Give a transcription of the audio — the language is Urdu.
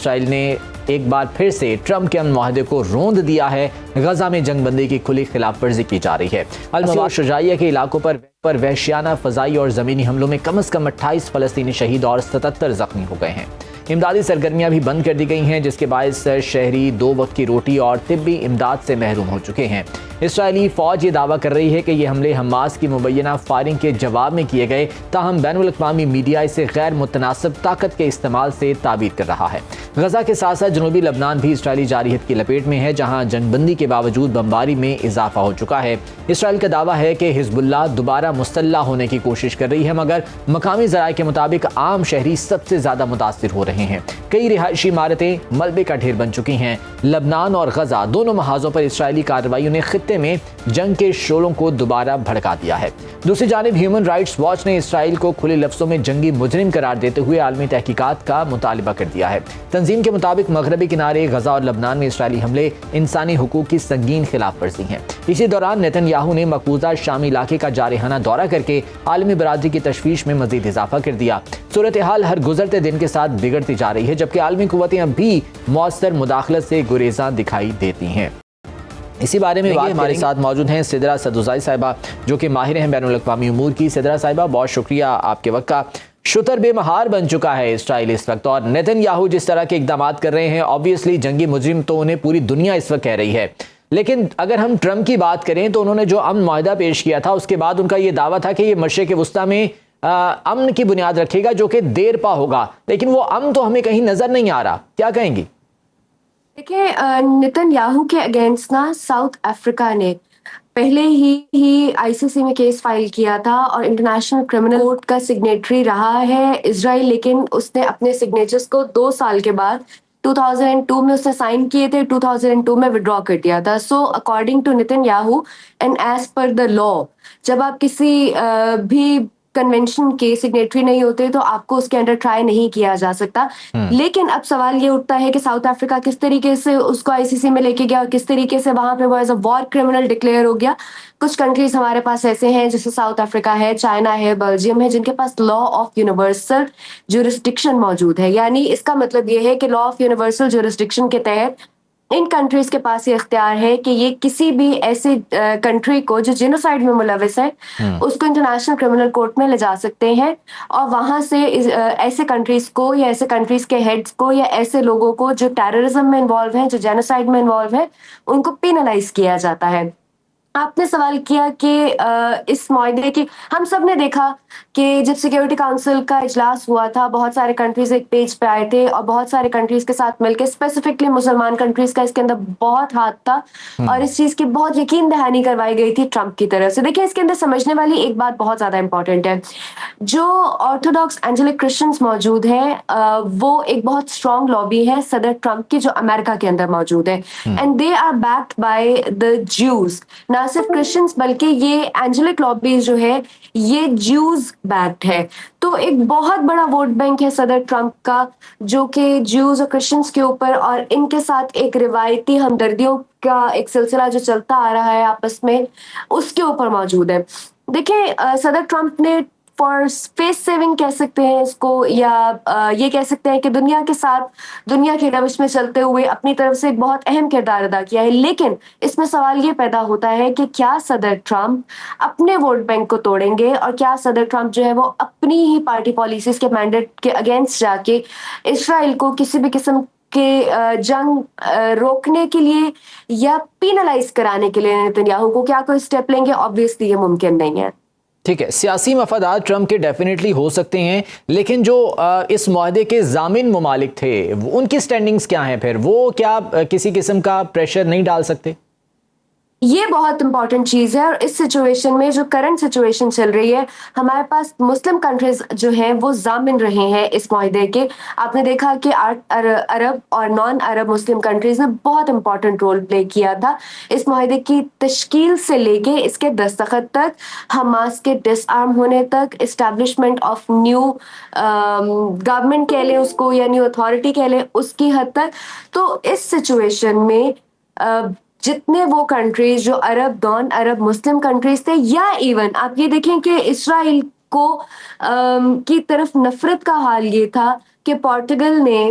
اسرائیل نے ایک بار پھر سے ٹرمپ کے امن معاہدے کو روند دیا ہے. غزہ میں جنگ بندی کی کھلی خلاف ورزی کی جا رہی ہے. المسیح اور شجاعیہ کے علاقوں پر وحشیانہ فضائی اور زمینی حملوں میں کم از کم 28 فلسطینی شہید اور 77 زخمی ہو گئے ہیں. امدادی سرگرمیاں بھی بند کر دی گئی ہیں جس کے باعث شہری 2 وقت کی روٹی اور طبی امداد سے محروم ہو چکے ہیں. اسرائیلی فوج یہ دعویٰ کر رہی ہے کہ یہ حملے حماس کی مبینہ فائرنگ کے جواب میں کیے گئے، تاہم بین الاقوامی میڈیا اسے غیر متناسب طاقت کے استعمال سے تعبیر کر رہا ہے. غزہ کے ساتھ ساتھ جنوبی لبنان بھی اسرائیلی جارحیت کی لپیٹ میں ہے جہاں جنگ بندی کے باوجود بمباری میں اضافہ ہو چکا ہے. اسرائیل کا دعویٰ ہے کہ حزب اللہ دوبارہ مسلح ہونے کی کوشش کر رہی ہے، مگر مقامی ذرائع کے مطابق عام شہری سب سے زیادہ متاثر ہو رہے ہیں. کئی رہائشی عمارتیں ملبے کا ڈھیر بن چکی ہیں. لبنان اور غزہ دونوں محاذوں پر اسرائیلی کارروائیوں نے خطے میں جنگ کے شعلوں کو دوبارہ بھڑکا دیا ہے. دوسری جانب ہیومن رائٹس واچ نے اسرائیل کو کھلے لفظوں میں جنگی مجرم قرار دیتے ہوئے عالمی تحقیقات کا مطالبہ کر دیا ہے. تنظیم کے مطابق مغربی کنارے غزہ اور لبنان میں اسرائیلی حملے انسانی حقوق کی سنگین خلاف ورزی ہیں. اسی دوران نیتن یاہو نے مقبوضہ شامی علاقے کا جارحانہ دورہ کر کے عالمی برادری کی تشویش میں مزید اضافہ کر دیا. صورتحال ہر گزرتے دن کے ساتھ بگڑتی جا رہی ہے جبکہ عالمی قوتیں اب بھی مؤثر مداخلت سے گریزاں دکھائی دیتی ہیں. اسی بارے میں ہمارے ساتھ موجود ہیں سدرا سدوزائی صاحبہ جو کہ ماہر ہیں بین الاقوامی امور کی. سدرا صاحبہ بہت شکریہ آپ کے وقت کا. شتر بے مہار بن چکا ہے اسرائیل اس وقت، اور نیتن یاہو جس طرح کے اقدامات کر رہے ہیں آبویسلی جنگی مجرم تو انہیں پوری دنیا اس وقت کہہ رہی ہے. لیکن اگر ہم ٹرمپ کی بات کریں تو انہوں نے جو امن معاہدہ پیش کیا تھا اس کے بعد ان کا یہ دعویٰ تھا کہ یہ مشرق وسطیٰ میں امن کی بنیاد رکھے گا جو کہ دیر پا ہوگا، لیکن وہ امن تو ہمیں کہیں نظر نہیں آ رہا. کیا کہیں گی؟ دیکھیں، نیتن یاہو کے اگینسٹ نا ساؤتھ افریقہ نے پہلے ہی آئی سی سی میں کیس فائل کیا تھا اور انٹرنیشنل کرمنل کورٹ کا سگنیٹری رہا ہے اسرائیل، لیکن اس نے اپنے سگنیچرز کو 2 سال کے بعد 2002 میں اس نے سائن کیے تھے، 2002 میں وڈرا کر دیا تھا. So according to Netanyahu and as per the law, جب آپ کسی بھی کنونشن کے سگنیٹری نہیں ہوتے تو آپ کو اس کے انڈر ٹرائی نہیں کیا جا سکتا. لیکن اب سوال یہ اٹھتا ہے کہ ساؤتھ افریقہ کس طریقے سے اس کو آئی سی سی میں لے کے گیا اور کس طریقے سے وہاں پہ وہ as a war criminal declare ہو گیا. کچھ کنٹریز ہمارے پاس ایسے ہیں جیسے ساؤتھ افریقہ ہے، چائنا ہے، بیلجیم ہے، جن کے پاس لا آف یونیورسل جورسڈکشن موجود ہے. یعنی اس کا مطلب یہ ہے کہ لا آف یونیورسل جورسڈکشن کے تحت ان کنٹریز کے پاس یہ اختیار ہے کہ یہ کسی بھی ایسے کنٹری کو جو جینوسائیڈ میں ملوث ہے اس کو انٹرنیشنل کرمنل کورٹ میں لے جا سکتے ہیں اور وہاں سے ایسے کنٹریز کو یا ایسے کنٹریز کے ہیڈز کو یا ایسے لوگوں کو جو ٹیررزم میں انوالو ہیں، جو جینوسائیڈ میں انوالو ہیں، ان کو پینلائز کیا جاتا ہے. آپ نے سوال کیا کہ اس معاہدے کی ہم سب نے دیکھا کہ جب سیکیورٹی کاؤنسل کا اجلاس ہوا تھا بہت سارے کنٹریز ایک پیج پہ آئے تھے اور بہت سارے کنٹریز کے ساتھ مل کے اسپیسیفکلی مسلمان کنٹریز کا اس کے اندر بہت ہاتھ تھا اور اس چیز کی بہت یقین دہانی کروائی گئی تھی ٹرمپ کی طرف سے. دیکھیں، اس کے اندر سمجھنے والی ایک بات بہت زیادہ امپورٹنٹ ہے. جو آرتھوڈاکس اینجلک کرسچنز موجود ہیں وہ ایک بہت اسٹرانگ لابی ہے صدر ٹرمپ کی جو امریکہ کے اندر موجود ہے and they are backed by the Jews. نہ صرف کرسچنز بلکہ یہ اینجلک لابیز جو ہے یہ جیوز بیکڈ ہے. تو ایک بہت بڑا ووٹ بینک ہے صدر ٹرمپ کا جو کہ جیوز اور کرسچنز کے اوپر اور ان کے ساتھ ایک روایتی ہمدردیوں کا ایک سلسلہ جو چلتا آ رہا ہے آپس میں اس کے اوپر موجود ہے. دیکھیں، صدر ٹرمپ نے فار اسپیس سیونگ کہہ سکتے ہیں اس کو یا یہ کہہ سکتے ہیں کہ دنیا کے ساتھ دنیا کے روش میں چلتے ہوئے اپنی طرف سے ایک بہت اہم کردار ادا کیا ہے. لیکن اس میں سوال یہ پیدا ہوتا ہے کہ کیا صدر ٹرمپ اپنے ووٹ بینک کو توڑیں گے اور کیا صدر ٹرمپ جو ہے وہ اپنی ہی پارٹی پالیسیز کے مینڈیٹ کے اگینسٹ جا کے اسرائیل کو کسی بھی قسم کہ جنگ روکنے کے لیے یا پینلائز کرانے کے لیے نیتن یاہو کو کیا کوئی اسٹیپ لیں گے؟ آبویسلی یہ ممکن نہیں ہے. ٹھیک ہے، سیاسی مفادات ٹرمپ کے ڈیفینیٹلی ہو سکتے ہیں، لیکن جو اس معاہدے کے ضامن ممالک تھے ان کی سٹینڈنگز کیا ہیں؟ پھر وہ کیا کسی قسم کا پریشر نہیں ڈال سکتے؟ یہ بہت امپورٹنٹ چیز ہے اور اس سچویشن میں جو کرنٹ سچویشن چل رہی ہے ہمارے پاس مسلم کنٹریز جو ہیں وہ ضامن رہے ہیں اس معاہدے کے. آپ نے دیکھا کہ عرب اور نان عرب مسلم کنٹریز نے بہت امپورٹنٹ رول پلے کیا تھا اس معاہدے کی تشکیل سے لے کے اس کے دستخط تک، حماس کے ڈس آرم ہونے تک، اسٹیبلشمنٹ آف نیو گورنمنٹ کہہ لیں اس کو یا نیو اتھارٹی کہہ لیں اس کی حد تک. تو اس سچویشن میں جتنے وہ کنٹریز جو عرب نان عرب مسلم کنٹریز تھے یا ایون آپ یہ دیکھیں کہ اسرائیل کو کی طرف نفرت کا حال یہ تھا کہ پورٹگل نے